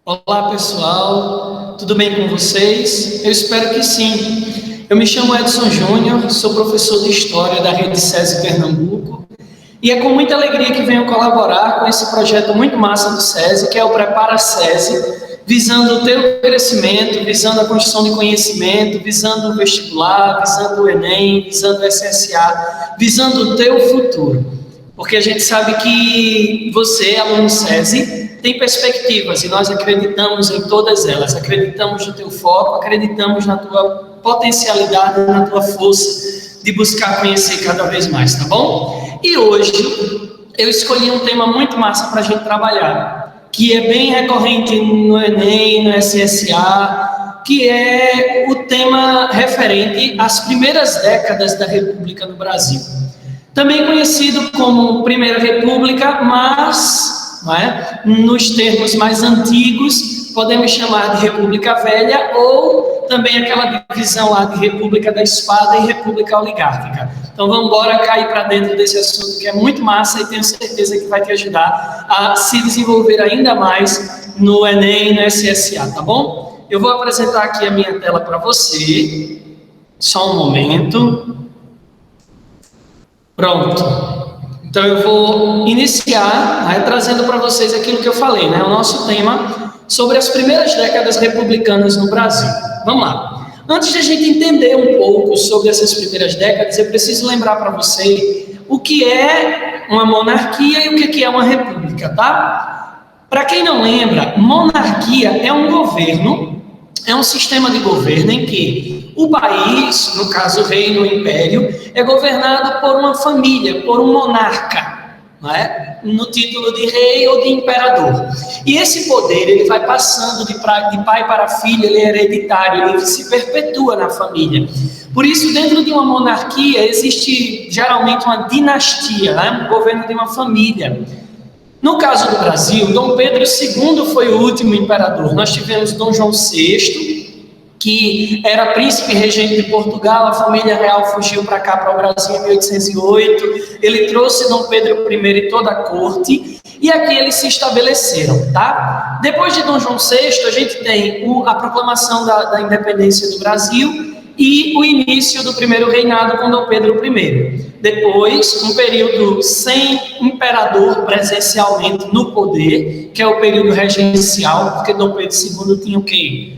Olá pessoal, tudo bem com vocês? Eu espero que sim. Eu me chamo Edson Júnior, sou professor de História da Rede SESI Pernambuco e é com muita alegria que venho colaborar com esse projeto muito massa do SESI, que é o Prepara SESI, visando o teu crescimento, visando a construção de conhecimento, visando o vestibular, visando o Enem, visando o SSA, visando o teu futuro. Porque a gente sabe que você, aluno SESI, tem perspectivas e nós acreditamos em todas elas, acreditamos no teu foco, acreditamos na tua potencialidade, na tua força de buscar conhecer cada vez mais, tá bom? E hoje eu escolhi um tema muito massa para a gente trabalhar, que é bem recorrente no Enem, no SSA, que é o tema referente às primeiras décadas da República no Brasil. Também conhecido como Primeira República, mas nos termos mais antigos, podemos chamar de República Velha ou também aquela divisão lá de República da Espada e República Oligárquica. Então vamos embora cair para dentro desse assunto que é muito massa e tenho certeza que vai te ajudar a se desenvolver ainda mais no Enem e no SSA, tá bom? Eu vou apresentar aqui a minha tela para você, só um momento. Pronto. Então eu vou iniciar trazendo para vocês aquilo que eu falei, o nosso tema sobre as primeiras décadas republicanas no Brasil. Vamos lá. Antes de a gente entender um pouco sobre essas primeiras décadas, eu preciso lembrar para você o que é uma monarquia e o que é uma república, tá? Para quem não lembra, monarquia é um governo, é um sistema de governo em que o país, no caso o reino, o império, é governado por uma família, por um monarca, no título de rei ou de imperador. E esse poder ele vai passando de pai para filho, ele é hereditário, ele se perpetua na família. Por isso, dentro de uma monarquia, existe geralmente uma dinastia, um governo de uma família. No caso do Brasil, Dom Pedro II foi o último imperador. Nós tivemos Dom João VI, que era príncipe regente de Portugal, a família real fugiu para cá, para o Brasil, em 1808, ele trouxe Dom Pedro I e toda a corte, e aqui eles se estabeleceram, tá? Depois de Dom João VI, a gente tem a proclamação da independência do Brasil e o início do primeiro reinado com Dom Pedro I. Depois, um período sem imperador presencialmente no poder, que é o período regencial, porque Dom Pedro II tinha o quê?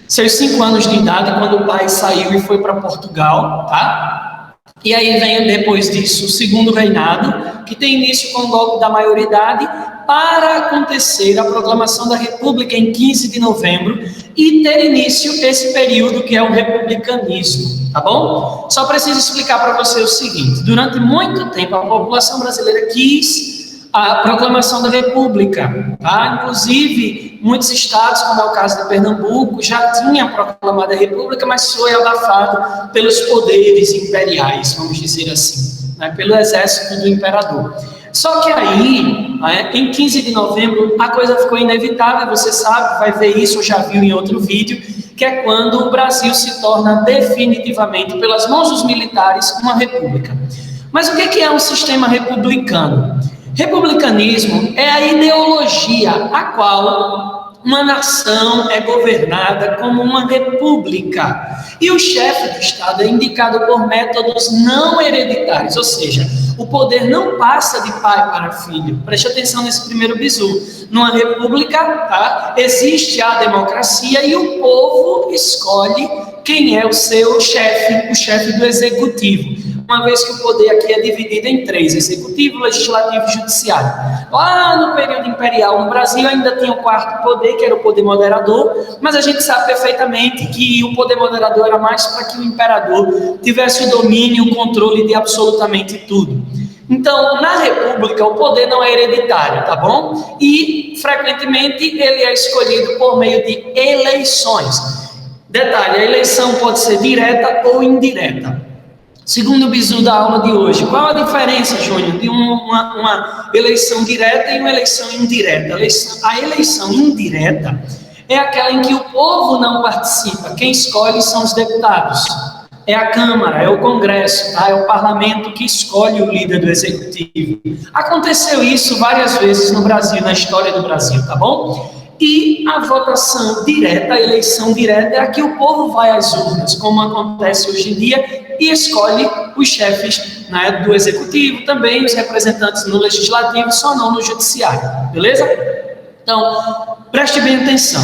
Seus 5 anos de idade, quando o pai saiu e foi para Portugal, tá? E aí vem, depois disso, o segundo reinado, que tem início com o golpe da maioridade, para acontecer a proclamação da República em 15 de novembro e ter início esse período que é o republicanismo, tá bom? Só preciso explicar para você o seguinte: durante muito tempo a população brasileira quis a proclamação da República, tá? Inclusive, muitos estados, como é o caso de Pernambuco, já tinham proclamado a República, mas foi abafado pelos poderes imperiais, vamos dizer assim, pelo exército do imperador. Só que aí, em 15 de novembro, a coisa ficou inevitável, você sabe, vai ver isso, ou já viu em outro vídeo, que é quando o Brasil se torna definitivamente, pelas mãos dos militares, uma república. Mas o que é um sistema republicano? Republicanismo é a ideologia a qual uma nação é governada como uma república. E o chefe do Estado é indicado por métodos não hereditários, ou seja, o poder não passa de pai para filho. Preste atenção nesse primeiro bizu. Numa república, tá, existe a democracia e o povo escolhe quem é o seu chefe, o chefe do executivo. Uma vez que o poder aqui é dividido em 3, executivo, legislativo e judiciário. Lá no período imperial, no Brasil, ainda tinha o 4º poder, que era o poder moderador, mas a gente sabe perfeitamente que o poder moderador era mais para que o imperador tivesse o domínio, o controle de absolutamente tudo. Então, na república, o poder não é hereditário, tá bom? E, frequentemente, ele é escolhido por meio de eleições. Detalhe, a eleição pode ser direta ou indireta. Segundo o bizu da aula de hoje, qual a diferença, Júnior, de uma eleição direta e uma eleição indireta? A eleição indireta é aquela em que o povo não participa, quem escolhe são os deputados. É a Câmara, é o Congresso, tá? É o Parlamento que escolhe o líder do Executivo. Aconteceu isso várias vezes no Brasil, na história do Brasil, tá bom? E a votação direta, a eleição direta, é a que o povo vai às urnas, como acontece hoje em dia, e escolhe os chefes, né, do executivo, também os representantes no legislativo, só não no judiciário, beleza? Então, preste bem atenção.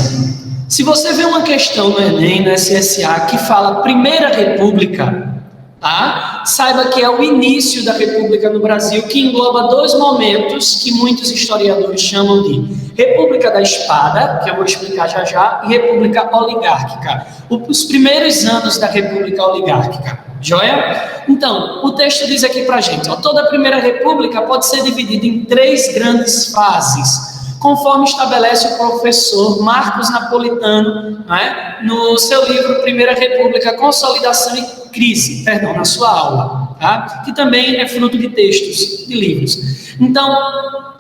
Se você vê uma questão no Enem, no SSA, que fala Primeira República, tá? Saiba que é o início da República no Brasil, que engloba dois momentos que muitos historiadores chamam de República da Espada, que eu vou explicar já já, e República Oligárquica. Os primeiros anos da República Oligárquica, joia? Então, o texto diz aqui pra gente, ó, toda a Primeira República pode ser dividida em 3 grandes fases, conforme estabelece o professor Marcos Napolitano, né, no seu livro Primeira República, Consolidação e Crise, na sua aula, tá? Que também é fruto de textos, de livros. Então,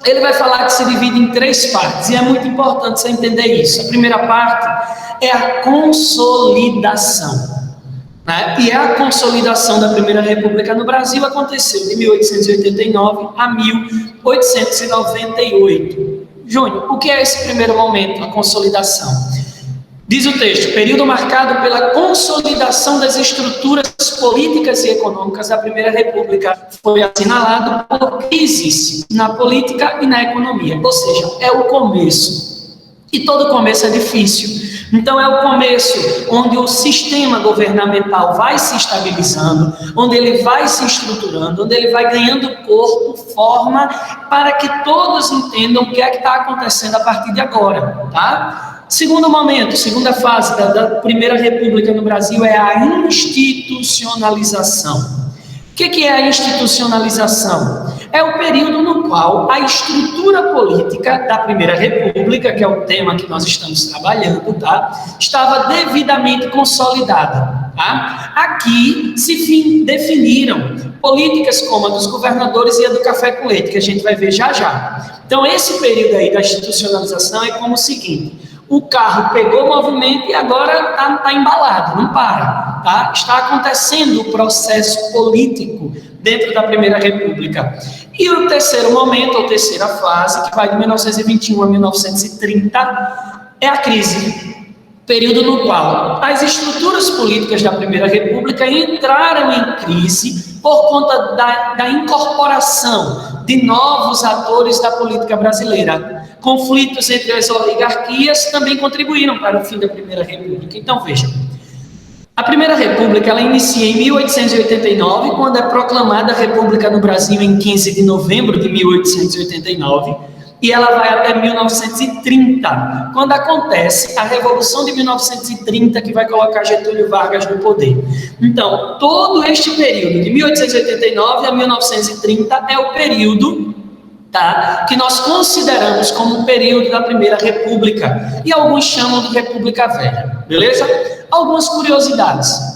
ele vai falar que se divide em 3 partes, e é muito importante você entender isso. A primeira parte é a consolidação. Né? E a consolidação da Primeira República no Brasil aconteceu de 1889 a 1898. Júnior, o que é esse primeiro momento, a consolidação? Diz o texto, período marcado pela consolidação das estruturas políticas e econômicas da Primeira República, foi assinalado por crises na política e na economia, ou seja, é o começo. E todo começo é difícil. Então é o começo onde o sistema governamental vai se estabilizando, onde ele vai se estruturando, onde ele vai ganhando corpo, forma, para que todos entendam o que é que está acontecendo a partir de agora, tá? Segundo momento, segunda fase da Primeira República no Brasil é a institucionalização. O que é a institucionalização? É o período no qual a estrutura política da Primeira República, que é o tema que nós estamos trabalhando, tá? Estava devidamente consolidada. Tá? Aqui se definiram políticas como a dos governadores e a do café com leite, que a gente vai ver já já. Então, esse período aí da institucionalização é como o seguinte: o carro pegou movimento e agora está embalado, não para. Tá? Está acontecendo o processo político dentro da Primeira República. E o terceiro momento, ou terceira fase, que vai de 1921 a 1930, é a crise. Período no qual as estruturas políticas da Primeira República entraram em crise por conta da incorporação de novos atores da política brasileira. Conflitos entre as oligarquias também contribuíram para o fim da Primeira República. Então, veja, a Primeira República ela inicia em 1889, quando é proclamada a República no Brasil em 15 de novembro de 1889, e ela vai até 1930, quando acontece a Revolução de 1930, que vai colocar Getúlio Vargas no poder. Então, todo este período, de 1889 a 1930, é o período, tá, que nós consideramos como um período da Primeira República, e alguns chamam de República Velha, beleza? Algumas curiosidades.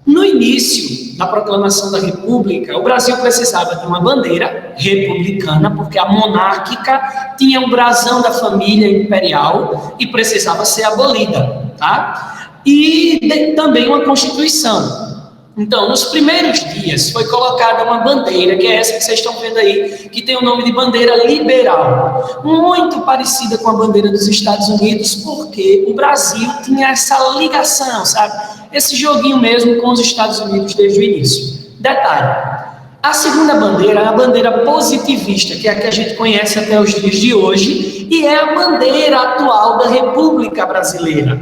No início da proclamação da República, o Brasil precisava de uma bandeira republicana, porque a monárquica tinha o brasão da família imperial e precisava ser abolida, tá? E também uma Constituição. Então, nos primeiros dias, foi colocada uma bandeira, que é essa que vocês estão vendo aí, que tem o nome de bandeira liberal, muito parecida com a bandeira dos Estados Unidos, porque o Brasil tinha essa ligação, sabe? Esse joguinho mesmo com os Estados Unidos desde o início. Detalhe, a segunda bandeira é a bandeira positivista, que é a que a gente conhece até os dias de hoje, e é a bandeira atual da República Brasileira.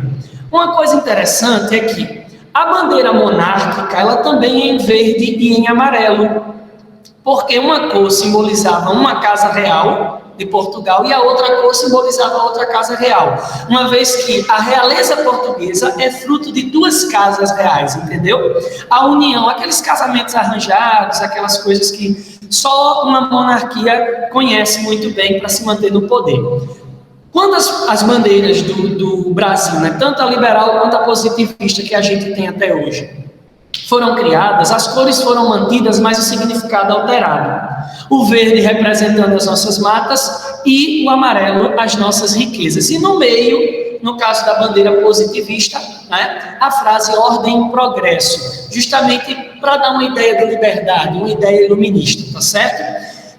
Uma coisa interessante é que a bandeira monárquica, ela também é em verde e em amarelo, porque uma cor simbolizava uma casa real de Portugal e a outra cor simbolizava outra casa real, uma vez que a realeza portuguesa é fruto de 2 casas reais, entendeu? A união, aqueles casamentos arranjados, aquelas coisas que só uma monarquia conhece muito bem para se manter no poder. Quando as bandeiras do Brasil, né, tanto a liberal quanto a positivista que a gente tem até hoje, foram criadas, as cores foram mantidas, mas o significado alterado. O verde representando as nossas matas e o amarelo as nossas riquezas. E no meio, no caso da bandeira positivista, né, a frase ordem e progresso, justamente para dar uma ideia de liberdade, uma ideia iluminista, tá certo?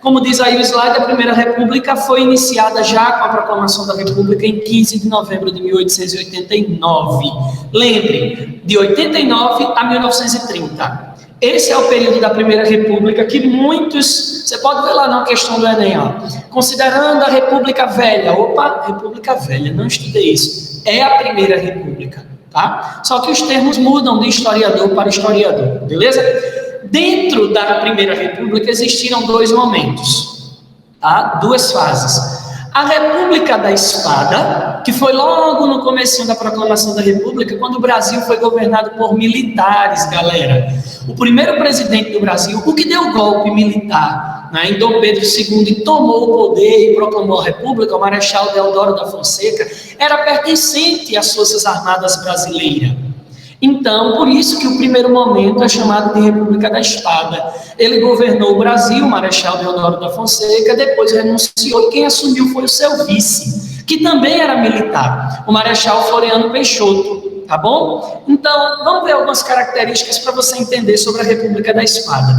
Como diz aí o slide, a Primeira República foi iniciada já com a proclamação da República em 15 de novembro de 1889. Lembre, de 89 a 1930. Esse é o período da Primeira República que muitos, você pode ver lá na questão do Enem, ó, considerando a República Velha. Opa, República Velha, não estudei isso. É a Primeira República, tá? Só que os termos mudam de historiador para historiador, beleza? Dentro da Primeira República existiram dois momentos, tá? Duas fases. A República da Espada, que foi logo no comecinho da proclamação da República, quando o Brasil foi governado por militares, galera. O primeiro presidente do Brasil, o que deu o golpe militar, né, em Dom Pedro II, e tomou o poder e proclamou a República, o Marechal Deodoro da Fonseca, era pertencente às Forças Armadas Brasileiras. Então, por isso que o primeiro momento é chamado de República da Espada. Ele governou o Brasil, o Marechal Deodoro da Fonseca, depois renunciou, e quem assumiu foi o seu vice, que também era militar, o Marechal Floriano Peixoto, tá bom? Então, vamos ver algumas características para você entender sobre a República da Espada.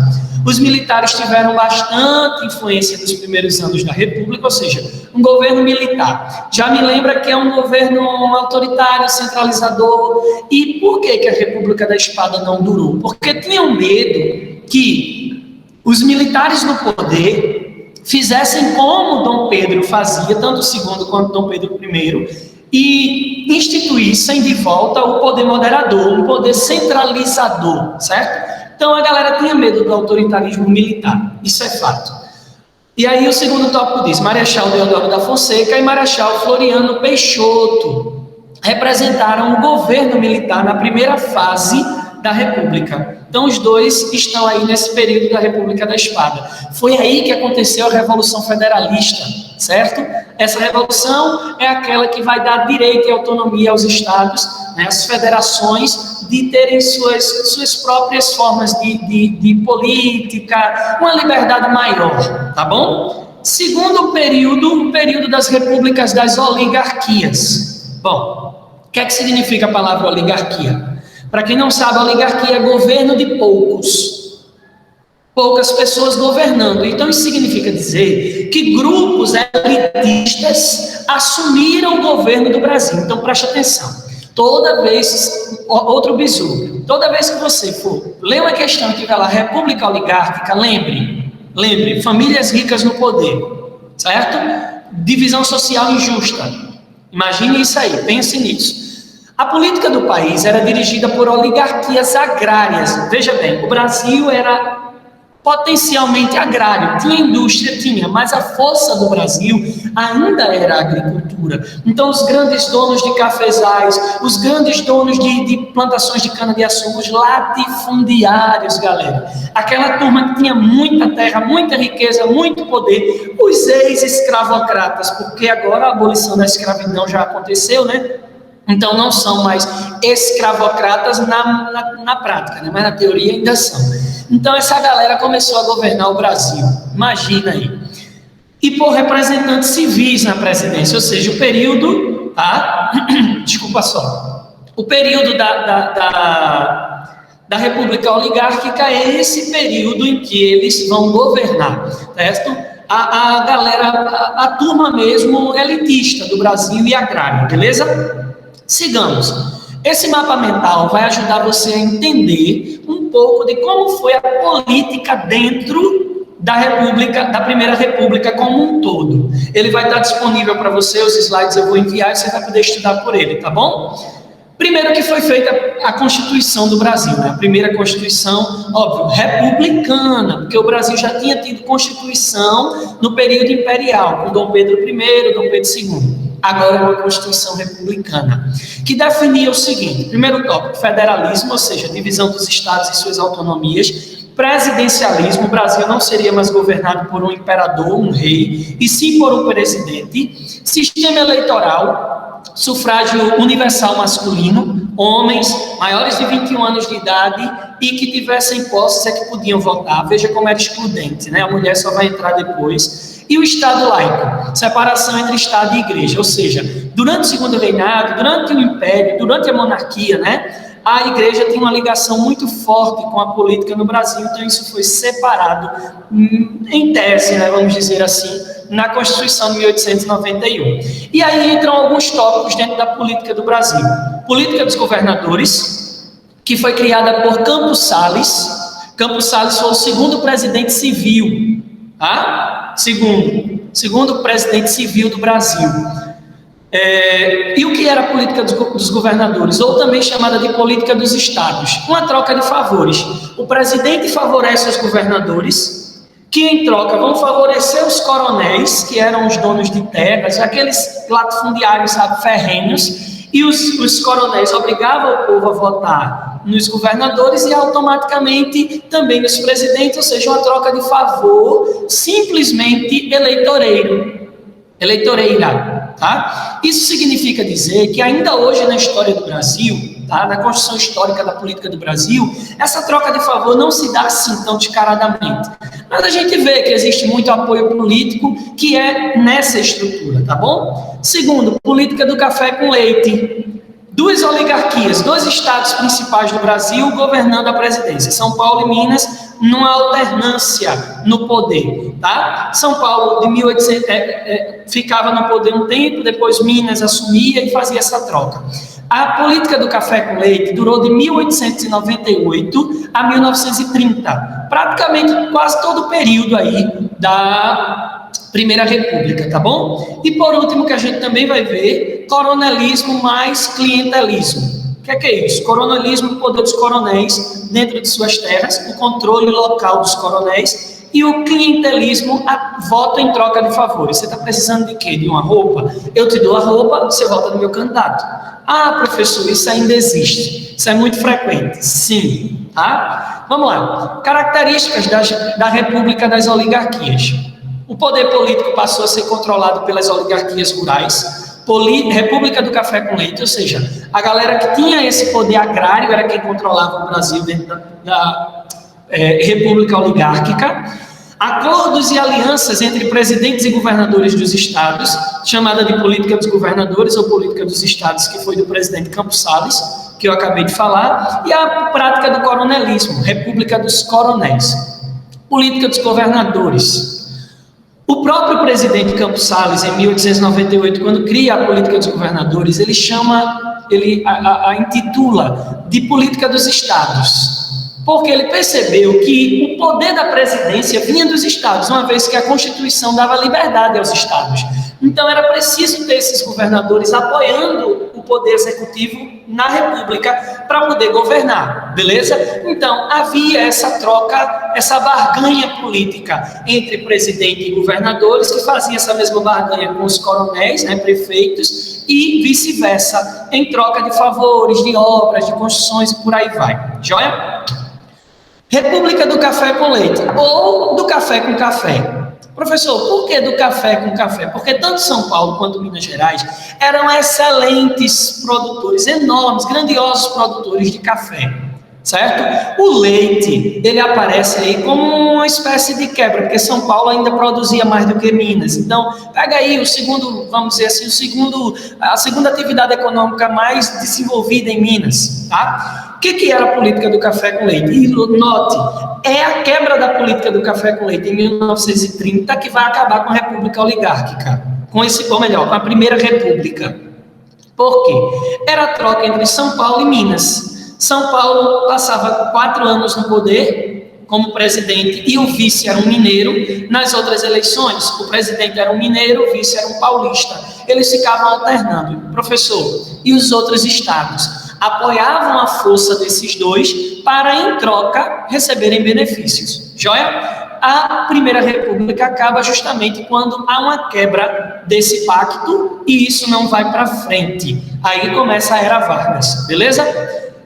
Os militares tiveram bastante influência nos primeiros anos da República, ou seja, um governo militar. Já me lembra que é um governo autoritário, centralizador. E por que a República da Espada não durou? Porque tinham medo que os militares no poder fizessem como Dom Pedro fazia, tanto o segundo quanto Dom Pedro I, e instituíssem de volta o poder moderador, um poder centralizador, certo? Então a galera tinha medo do autoritarismo militar, isso é fato. E aí o segundo tópico diz, Marechal Deodoro da Fonseca e Marechal Floriano Peixoto representaram o governo militar na primeira fase da República. Então os dois estão aí nesse período da República da Espada. Foi aí que aconteceu a Revolução Federalista, certo? Essa revolução é aquela que vai dar direito e autonomia aos estados, né, às federações, de terem suas próprias formas de política, uma liberdade maior, tá bom? Segundo período, o período das repúblicas das oligarquias. Bom, o que é que significa a palavra oligarquia? Para quem não sabe, a oligarquia é governo de poucas pessoas governando. Então isso significa dizer que grupos elitistas assumiram o governo do Brasil. Então preste atenção. Toda vez, outro bizu, toda vez que você for ler uma questão que tiver lá, república oligárquica, lembre, famílias ricas no poder, certo? Divisão social injusta. Imagine isso aí, pense nisso. A política do país era dirigida por oligarquias agrárias. Veja bem, o Brasil era potencialmente agrário, tinha indústria, mas a força do Brasil ainda era a agricultura. Então os grandes donos de cafezais, os grandes donos de plantações de cana-de-açúcar, os latifundiários, galera, aquela turma que tinha muita terra, muita riqueza, muito poder, os ex-escravocratas, porque agora a abolição da escravidão já aconteceu, né? Então não são mais escravocratas na prática, né? Mas na teoria ainda são. Então essa galera começou a governar o Brasil, imagina aí. E por representantes civis na presidência, ou seja, o período, tá? Desculpa só. O período da República Oligárquica é esse período em que eles vão governar, certo? A galera, a turma mesmo elitista do Brasil e agrário, beleza? Sigamos. Esse mapa mental vai ajudar você a entender um pouco de como foi a política dentro da República, da Primeira República como um todo. Ele vai estar disponível para você, os slides eu vou enviar e você vai poder estudar por ele, tá bom? Primeiro que foi feita a Constituição do Brasil, né? A primeira Constituição, óbvio, republicana, porque o Brasil já tinha tido Constituição no período imperial, com Dom Pedro I, Dom Pedro II. Agora é uma Constituição republicana, que definia o seguinte: primeiro tópico, federalismo, ou seja, divisão dos estados e suas autonomias, presidencialismo, o Brasil não seria mais governado por um imperador, um rei, e sim por um presidente, sistema eleitoral, sufrágio universal masculino, homens maiores de 21 anos de idade e que tivessem posses é que podiam votar, veja como era excludente, né? A mulher só vai entrar depois. E o Estado laico, separação entre Estado e Igreja, ou seja, durante o Segundo Reinado, durante o Império, durante a monarquia, né, a igreja tem uma ligação muito forte com a política no Brasil, então isso foi separado em tese, né, vamos dizer assim, na Constituição de 1891. E aí entram alguns tópicos dentro da política do Brasil. Política dos governadores, que foi criada por Campos Salles. Campos Salles foi o segundo presidente civil, tá? Segundo presidente civil do Brasil. E o que era a política dos governadores, ou também chamada de política dos estados? Uma troca de favores. O presidente favorece os governadores, que em troca vão favorecer os coronéis, que eram os donos de terras, aqueles latifundiários, sabe, ferrenhos, e os coronéis obrigavam o povo a votar nos governadores e automaticamente também nos presidentes, ou seja, uma troca de favor simplesmente eleitoreira, tá? Isso significa dizer que ainda hoje na história do Brasil, tá, na construção histórica da política do Brasil, essa troca de favor não se dá assim tão descaradamente. Mas a gente vê que existe muito apoio político que é nessa estrutura, tá bom? Segundo, política do café com leite. Duas oligarquias, dois estados principais do Brasil governando a presidência, São Paulo e Minas, numa alternância no poder, tá? São Paulo de 1800 ficava no poder um tempo, depois Minas assumia e fazia essa troca. A política do café com leite durou de 1898 a 1930, praticamente quase todo o período aí da Primeira República, tá bom? E por último, que a gente também vai ver, coronelismo mais clientelismo. O que é isso? Coronelismo, o poder dos coronéis dentro de suas terras, o controle local dos coronéis, e o clientelismo, voto em troca de favores. Você está precisando de quê? De uma roupa? Eu te dou a roupa, você vota no meu candidato. Ah, professor, isso ainda existe. Isso é muito frequente. Sim, tá? Vamos lá. Características da República das Oligarquias. O poder político passou a ser controlado pelas oligarquias rurais. República do café com leite, ou seja, a galera que tinha esse poder agrário era quem controlava o Brasil dentro da República Oligárquica. Acordos e alianças entre presidentes e governadores dos estados, chamada de política dos governadores ou política dos estados, que foi do presidente Campos Salles, que eu acabei de falar, e a prática do coronelismo, República dos Coronéis. Política dos governadores. O próprio presidente Campos Salles, em 1898, quando cria a política dos governadores, ele intitula de política dos estados, porque ele percebeu que o poder da presidência vinha dos estados, uma vez que a Constituição dava liberdade aos estados. Então era preciso ter esses governadores apoiando o poder executivo na República para poder governar, beleza? Então havia essa troca, essa barganha política entre presidente e governadores, que fazia essa mesma barganha com os coronéis, né, prefeitos, e vice-versa, em troca de favores, de obras, de construções e por aí vai. Joia? República do café com leite, ou do café com café. Professor, por que do café com café? Porque tanto São Paulo quanto Minas Gerais eram excelentes produtores, enormes, grandiosos produtores de café, certo? O leite, ele aparece aí como uma espécie de quebra, porque São Paulo ainda produzia mais do que Minas. Então, pega aí o segundo, vamos dizer assim, a segunda atividade econômica mais desenvolvida em Minas, tá? O que era a política do café com leite? E note, é a quebra da política do café com leite em 1930 que vai acabar com a República Oligárquica, com a Primeira República. Por quê? Era a troca entre São Paulo e Minas. São Paulo passava 4 anos no poder como presidente e o vice era um mineiro. Nas outras eleições, o presidente era um mineiro, o vice era um paulista. Eles ficavam alternando. Professor, e os outros estados apoiavam a força desses dois para, em troca, receberem benefícios. Joia? A Primeira República acaba justamente quando há uma quebra desse pacto e isso não vai para frente. Aí começa a Era Vargas, beleza?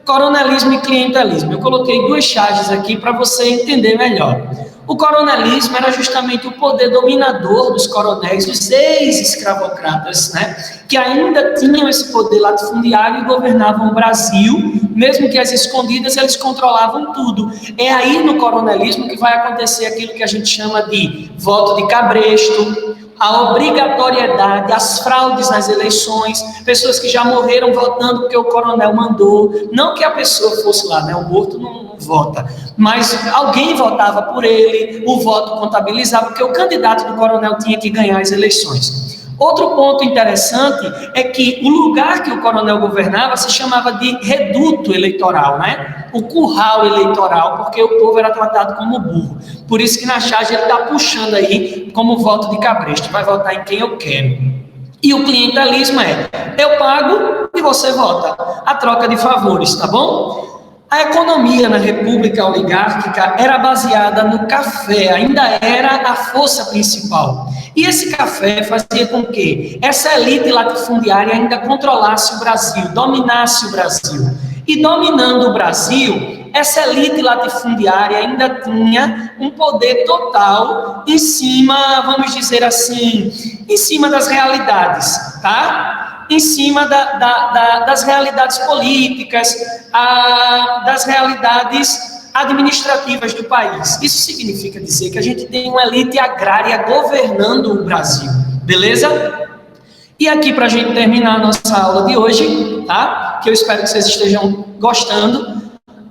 Coronelismo e clientelismo. Eu coloquei 2 charges aqui para você entender melhor. O coronelismo era justamente o poder dominador dos coronéis, dos ex-escravocratas, né, que ainda tinham esse poder latifundiário e governavam o Brasil, mesmo que às escondidas eles controlavam tudo. É aí no coronelismo que vai acontecer aquilo que a gente chama de voto de cabresto, a obrigatoriedade, as fraudes nas eleições, pessoas que já morreram votando porque o coronel mandou, não que a pessoa fosse lá, né? O morto não vota, mas alguém votava por ele, o voto contabilizava, porque o candidato do coronel tinha que ganhar as eleições. Outro ponto interessante é que o lugar que o coronel governava se chamava de reduto eleitoral, né? O curral eleitoral, porque o povo era tratado como burro. Por isso que na charge ele está puxando aí como voto de cabresto, vai votar em quem eu quero. E o clientelismo é, eu pago e você vota, a troca de favores, tá bom? A economia na República Oligárquica era baseada no café, ainda era a força principal. E esse café fazia com que essa elite latifundiária ainda controlasse o Brasil, dominasse o Brasil. E dominando o Brasil, essa elite latifundiária ainda tinha um poder total em cima, vamos dizer assim, em cima das realidades, tá? Em cima das realidades políticas, das realidades administrativas do país. Isso significa dizer que a gente tem uma elite agrária governando o Brasil, beleza? E aqui, para a gente terminar a nossa aula de hoje, tá? Que eu espero que vocês estejam gostando,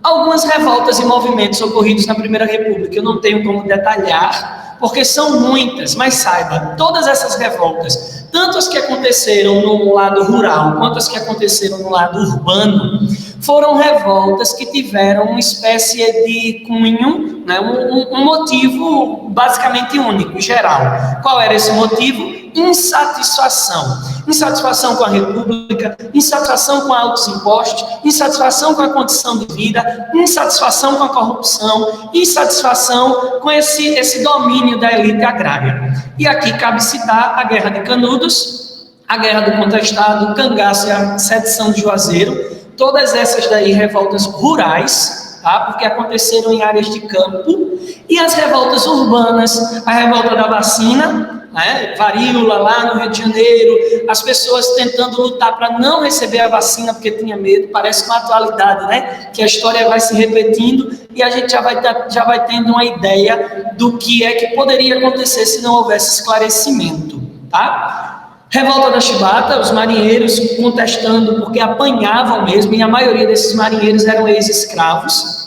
algumas revoltas e movimentos ocorridos na Primeira República. Eu não tenho como detalhar, porque são muitas, mas saiba, todas essas revoltas, tanto as que aconteceram no lado rural, quanto as que aconteceram no lado urbano, foram revoltas que tiveram uma espécie de cunho, né, um motivo basicamente único, geral. Qual era esse motivo? Insatisfação. Insatisfação com a República, insatisfação com altos impostos, insatisfação com a condição de vida, insatisfação com a corrupção, insatisfação com esse domínio da elite agrária. E aqui cabe citar a Guerra de Canudos, a Guerra do Contestado, o Cangaço e a Sedição de Juazeiro, todas essas daí revoltas rurais, tá? Porque aconteceram em áreas de campo, e as revoltas urbanas, a revolta da vacina, né? Varíola lá no Rio de Janeiro, as pessoas tentando lutar para não receber a vacina porque tinha medo, parece uma atualidade, né? Que a história vai se repetindo e a gente já vai tendo uma ideia do que é que poderia acontecer se não houvesse esclarecimento, tá? Revolta da Chibata, os marinheiros contestando porque apanhavam mesmo, e a maioria desses marinheiros eram ex-escravos.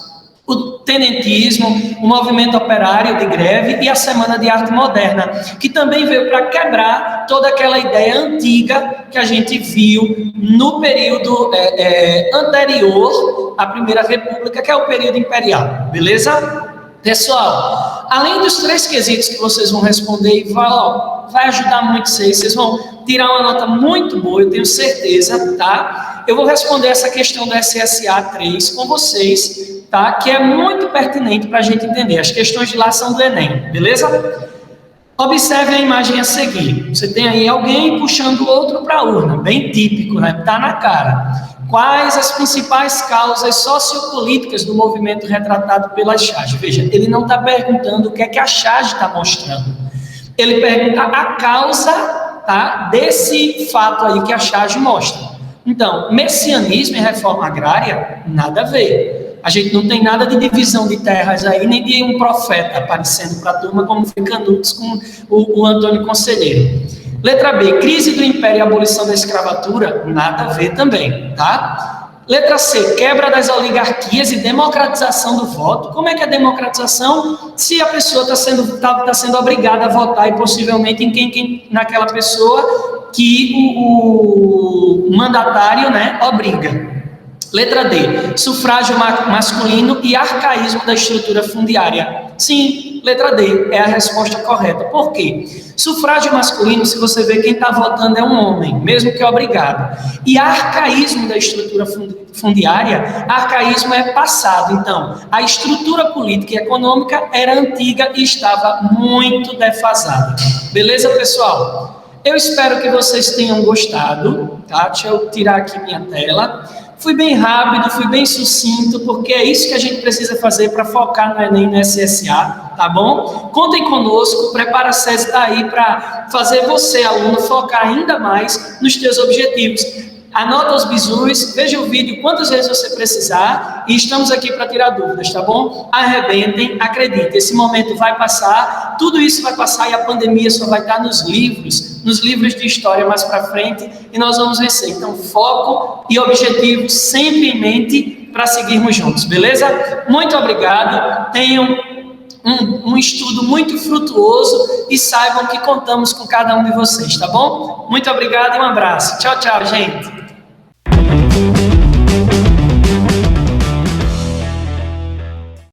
O tenentismo, o movimento operário de greve e a Semana de Arte Moderna, que também veio para quebrar toda aquela ideia antiga que a gente viu no período anterior à Primeira República, que é o período imperial, beleza? Pessoal, além dos 3 quesitos que vocês vão responder, vai ajudar muito vocês vão tirar uma nota muito boa, eu tenho certeza, tá? Eu vou responder essa questão do SSA 3 com vocês, tá? Que é muito pertinente para a gente entender. As questões de lá são do Enem, beleza? Observe a imagem a seguir. Você tem aí alguém puxando o outro para a urna, bem típico, né? Tá na cara. Quais as principais causas sociopolíticas do movimento retratado pela charge? Veja, ele não está perguntando o que é que a charge está mostrando. Ele pergunta a causa, tá, desse fato aí que a charge mostra. Então, messianismo e reforma agrária, nada a ver. A gente não tem nada de divisão de terras aí, nem de um profeta aparecendo para a turma, como foi Canudos com o Antônio Conselheiro. Letra B, crise do império e abolição da escravatura, nada a ver também, tá? Letra C, quebra das oligarquias e democratização do voto. Como é que é democratização? Se a pessoa está sendo obrigada a votar e possivelmente em quem naquela pessoa que o mandatário, né, obriga. Letra D, sufrágio masculino e arcaísmo da estrutura fundiária. Sim, letra D é a resposta correta. Por quê? Sufrágio masculino, se você ver quem está votando é um homem, mesmo que obrigado. E arcaísmo da estrutura fundiária, arcaísmo é passado. Então, a estrutura política e econômica era antiga e estava muito defasada. Beleza, pessoal? Eu espero que vocês tenham gostado, tá? Deixa eu tirar aqui minha tela. Fui bem rápido, fui bem sucinto, porque é isso que a gente precisa fazer para focar no Enem e no SSA, tá bom? Contem conosco, Prepara SESI está aí para fazer você, aluno, focar ainda mais nos teus objetivos. Anota os bizus, veja o vídeo quantas vezes você precisar e estamos aqui para tirar dúvidas, tá bom? Arrebentem, acreditem, esse momento vai passar, tudo isso vai passar e a pandemia só vai estar nos livros de história mais para frente e nós vamos vencer. Então, foco e objetivo sempre em mente para seguirmos juntos, beleza? Muito obrigado, tenham um estudo muito frutuoso e saibam que contamos com cada um de vocês, tá bom? Muito obrigado e um abraço. Tchau, tchau, gente.